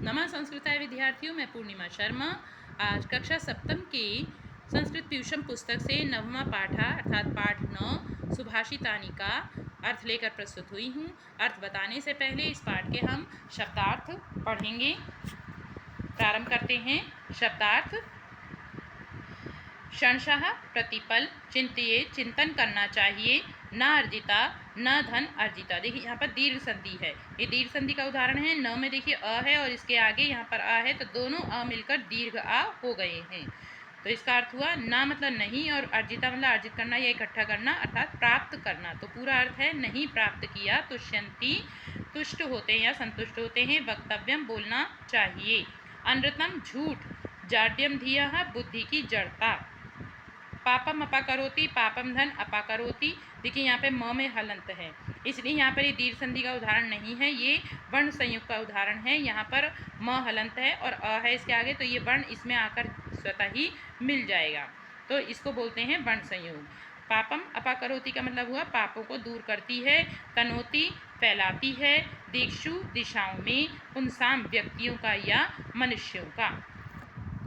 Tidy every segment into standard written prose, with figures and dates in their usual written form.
नमः संस्कृताय विद्यार्थियों, मैं पूर्णिमा शर्मा आज कक्षा सप्तम की संस्कृत प्यूषम पुस्तक से नवमा पाठा अर्थात पाठ 9 सुभाषितानि का अर्थ लेकर प्रस्तुत हुई हूँ। अर्थ बताने से पहले इस पाठ के हम शब्दार्थ पढ़ेंगे। प्रारंभ करते हैं। शब्दार्थ: क्षणशः प्रतिपल, चिंतिए चिंतन करना चाहिए, न अर्जिता न धन अर्जिता। देखिए यहाँ पर दीर्घ संधि है, ये दीर्घ संधि का उदाहरण है। न में देखिए अ है और इसके आगे यहाँ पर आ है, तो दोनों अ मिलकर दीर्घ आ हो गए हैं। तो इसका अर्थ हुआ न मतलब नहीं और अर्जिता मतलब अर्जित करना या इकट्ठा करना अर्थात प्राप्त करना। तो पूरा अर्थ है नहीं प्राप्त किया, तुष्यंती तुष्ट होते हैं या संतुष्ट होते हैं, वक्तव्यम बोलना चाहिए। अनृतम झूठ, जाड्यम धियः बुद्धि की जड़ता। पापम अपाकरोति, पापम धन अपाकरोति। देखिए यहाँ पे म में हलंत है, इसलिए यहाँ पर ये दीर्घ संधि का उदाहरण नहीं है, ये वर्ण संयुक्त का उदाहरण है। यहाँ पर म हलंत है और अ है इसके आगे, तो ये वर्ण इसमें आकर स्वतः ही मिल जाएगा, तो इसको बोलते हैं वर्ण संयोग। पापम अपाकरोति का मतलब हुआ पापों को दूर करती है। तनोति फैलाती है। दिक्षु दिशाओं में, पुंसाम व्यक्तियों का या मनुष्यों का।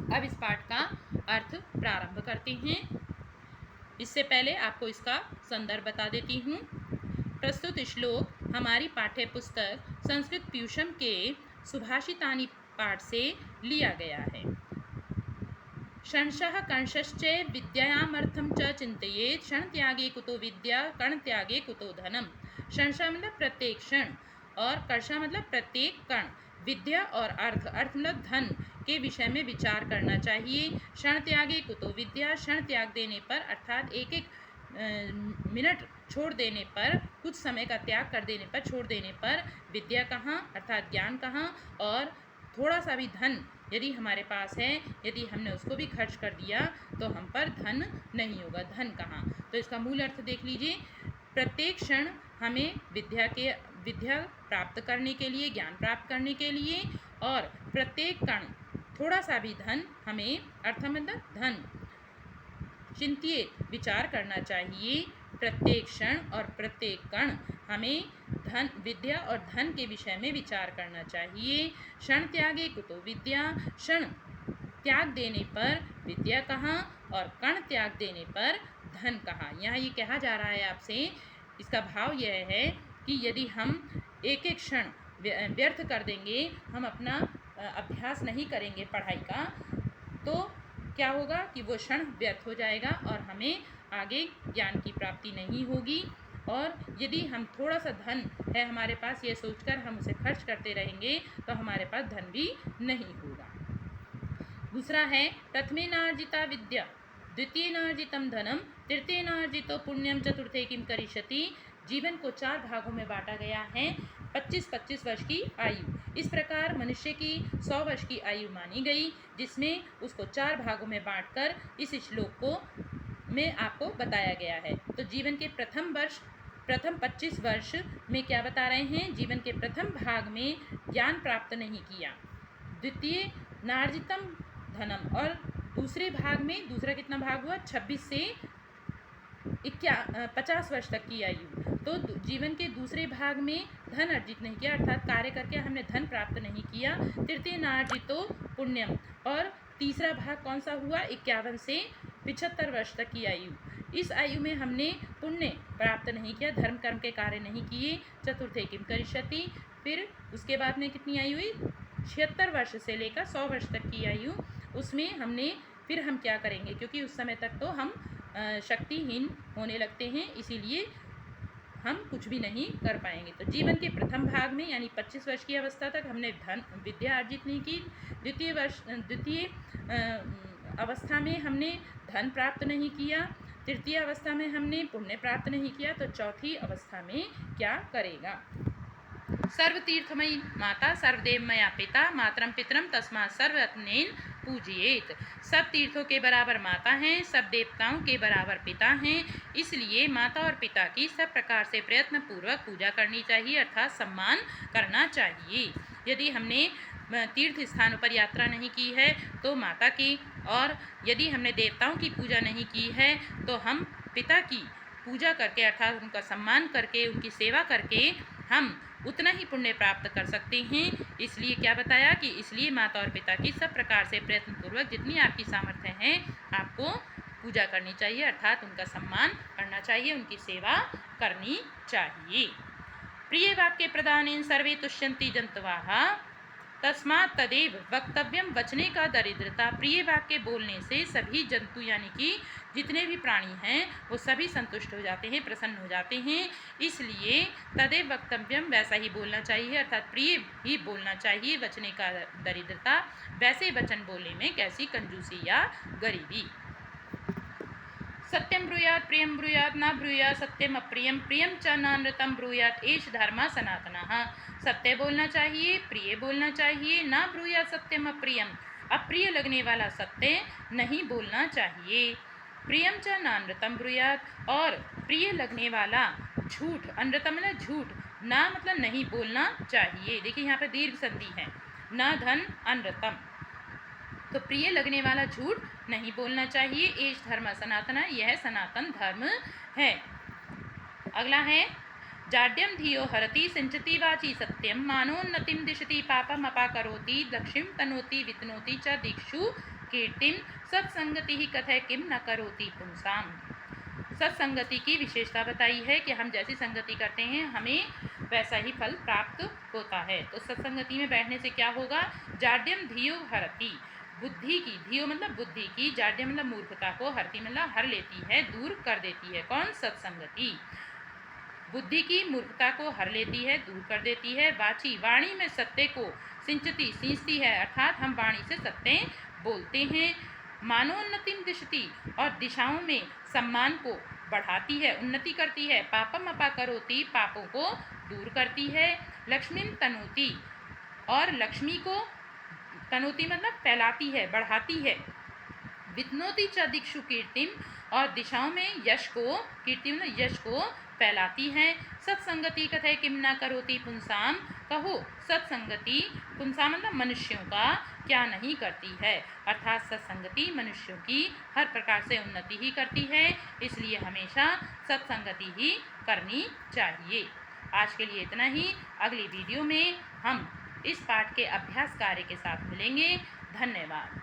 अब इस पाठ का अर्थ प्रारंभ करते हैं। इससे पहले आपको इसका संदर्भ बता देती हूँ। प्रस्तुत श्लोक हमारी पाठ्य पुस्तक संस्कृत प्यूषम के सुभाषितानि पाठ से लिया गया है। क्षणशः कंशश्चे विद्यायामर्थं च चिंतयेत्, क्षण त्यागे कुतो विद्या, कण त्यागे कुतो धनम। क्षणशः मतलब प्रत्येक क्षण और कर्षा मतलब प्रत्येक कण। विद्या और अर्थ, अर्थ मतलब धन के विषय में विचार करना चाहिए। क्षण त्यागे कुतो विद्या, क्षण त्याग देने पर अर्थात एक एक मिनट छोड़ देने पर, कुछ समय का त्याग कर देने पर, छोड़ देने पर विद्या कहाँ अर्थात ज्ञान कहाँ, और थोड़ा सा भी धन यदि हमारे पास है, यदि हमने उसको भी खर्च कर दिया तो हम पर धन नहीं होगा। धन कहाँ, तो इसका मूल अर्थ देख लीजिए। प्रत्येक क्षण हमें विद्या प्राप्त करने के लिए, ज्ञान प्राप्त करने के लिए, और प्रत्येक कण थोड़ा सा भी धन हमें, अर्थ मतलब धन, चिंतिए विचार करना चाहिए। प्रत्येक क्षण और प्रत्येक कण हमें धन, विद्या और धन के विषय में विचार करना चाहिए। क्षण त्यागे कुतो विद्या, क्षण त्याग देने पर विद्या कहाँ और कण त्याग देने पर धन कहाँ। यहाँ ये कहा जा रहा है आपसे, इसका भाव यह है कि यदि हम एक एक क्षण व्यर्थ कर देंगे, हम अपना अभ्यास नहीं करेंगे पढ़ाई का, तो क्या होगा कि वो क्षण व्यर्थ हो जाएगा और हमें आगे ज्ञान की प्राप्ति नहीं होगी। और यदि हम थोड़ा सा धन है हमारे पास, ये सोचकर हम उसे खर्च करते रहेंगे तो हमारे पास धन भी नहीं होगा। दूसरा है प्रथमेनार्जिता विद्या, द्वितीयेनार्जितं धनम, तृतीयेनार्जितो पुण्यम, चतुर्थे किम करिष्यति। जीवन को 4 भागों में बांटा गया है। 25-25 वर्ष की आयु, इस प्रकार मनुष्य की 100 वर्ष की आयु मानी गई, जिसमें उसको 4 भागों में बांटकर इस श्लोक को में आपको बताया गया है। तो जीवन के प्रथम 25 वर्ष में क्या बता रहे हैं, जीवन के प्रथम भाग में ज्ञान प्राप्त नहीं किया। द्वितीय नार्जितम धनम, और दूसरे भाग में, दूसरा कितना भाग हुआ, 26 से 50 वर्ष तक की आयु, तो जीवन के दूसरे भाग में धन अर्जित नहीं किया अर्थात कार्य करके हमने धन प्राप्त नहीं किया। तृतीय नार्जितो पुण्यम, और तीसरा भाग कौन सा हुआ, 51 से 75 वर्ष तक की आयु, इस आयु में हमने पुण्य प्राप्त नहीं किया, धर्म कर्म के कार्य नहीं किए। चतुर्थे किम करिष्यति, फिर उसके बाद में कितनी आयु हुई, 76 वर्ष से लेकर 100 वर्ष तक की आयु, उसमें हमने फिर हम क्या करेंगे, क्योंकि उस समय तक तो हम शक्तिहीन होने लगते हैं, इसीलिए हम कुछ भी नहीं कर पाएंगे। तो जीवन के प्रथम भाग में यानी 25 वर्ष की अवस्था तक हमने विद्या अर्जित नहीं की। द्वितीय अवस्था में हमने धन प्राप्त नहीं किया। तृतीय अवस्था में हमने पुण्य प्राप्त नहीं किया, तो चौथी अवस्था में क्या करेगा। सर्वतीर्थमयी माता, सर्वदेवमया पिता, मातरम पितरम तस्मात् सर्वरत्नेन पूजिएत। सब तीर्थों के बराबर माता हैं, सब देवताओं के बराबर पिता हैं, इसलिए माता और पिता की सब प्रकार से प्रयत्न पूर्वक पूजा करनी चाहिए अर्थात सम्मान करना चाहिए। यदि हमने तीर्थ स्थानों पर यात्रा नहीं की है तो माता की, और यदि हमने देवताओं की पूजा नहीं की है तो हम पिता की पूजा करके अर्थात उनका सम्मान करके, उनकी सेवा करके हम उतना ही पुण्य प्राप्त कर सकते हैं। इसलिए क्या बताया कि इसलिए माता और पिता की सब प्रकार से प्रयत्नपूर्वक जितनी आपकी सामर्थ्य है आपको पूजा करनी चाहिए, अर्थात उनका सम्मान करना चाहिए, उनकी सेवा करनी चाहिए। प्रिय वाक्य प्रदानेन सर्वे तुष्यन्ति जन्तवः तस्मात् तदेव वक्तव्यम। बचने का दरिद्रता। प्रिय वाक्य बोलने से सभी जंतु यानी कि जितने भी प्राणी हैं वो सभी संतुष्ट हो जाते हैं, प्रसन्न हो जाते हैं। इसलिए तदेव वक्तव्यम, वैसा ही बोलना चाहिए, अर्थात प्रिय ही बोलना चाहिए। बचने का दरिद्रता, वैसे वचन बोलने में कैसी कंजूसी या गरीबी। सत्यम ब्रूयात प्रियम ब्रूयात न ब्रूयात सत्यम अप्रियम प्रियम च नानृतम ब्रूयात एष धर्म सनातनः। सत्य बोलना चाहिए, प्रिय बोलना चाहिए, ना ब्रूयात सत्यम अप्रियम, अप्रिय लगने वाला सत्य नहीं बोलना चाहिए। प्रियम च नानृतम ब्रूयात, और प्रिय लगने वाला झूठ, अनृतम मतलब झूठ, ना मतलब नहीं बोलना चाहिए। देखिए यहाँ पर दीर्घ संधि है, न धन अनृतम, तो प्रिय लगने वाला झूठ नहीं बोलना चाहिए। एष धर्म सनातन, यह सनातन धर्म है। अगला है जाड्यम धियो हरति सिंचति वाची सत्यम मानोन्नतिम दिशति पापम अपाकरोति दक्षिम तनोति वितनोति च दीक्षु कीर्तिम सत्संगति ही कथय किम न करोति पुंसाम। सत्संगति की विशेषता बताई है कि हम जैसी संगति करते हैं हमें वैसा ही फल प्राप्त होता है। तो सत्संगति में बैठने से क्या होगा? जाड्यम धियो हरति, बुद्धि की, धियो मतलब बुद्धि की, जाड्य मतलब मूर्खता को, हरति मतलब हर लेती है, दूर कर देती है। कौन? सत्संगति। बुद्धि की मूर्खता को हर लेती है, दूर कर देती है। वाची, वाणी में सत्य को, सिंचती, सींचती है, अर्थात हम वाणी से सत्य बोलते हैं। मानोन्नतिम दिशति, और दिशाओं में सम्मान को बढ़ाती है, उन्नति करती है। पापम अपाकरोति, पापों को दूर करती है। लक्ष्मीम तनोति, और लक्ष्मी को, तनोति मतलब फैलाती है, बढ़ाती है। वितनोति च दिक्षु कीर्तिम, और दिशाओं में यश को, कीर्ति मतलब यश को फैलाती है। सत्संगति कथय किम न करोति पुंसाम, कहो सत्संगति, पुंसाम मतलब मनुष्यों का, क्या नहीं करती है, अर्थात सत्संगति मनुष्यों की हर प्रकार से उन्नति ही करती है। इसलिए हमेशा सत्संगति ही करनी चाहिए। आज के लिए इतना ही। अगली वीडियो में हम इस पाठ के अभ्यास कार्य के साथ मिलेंगे। धन्यवाद।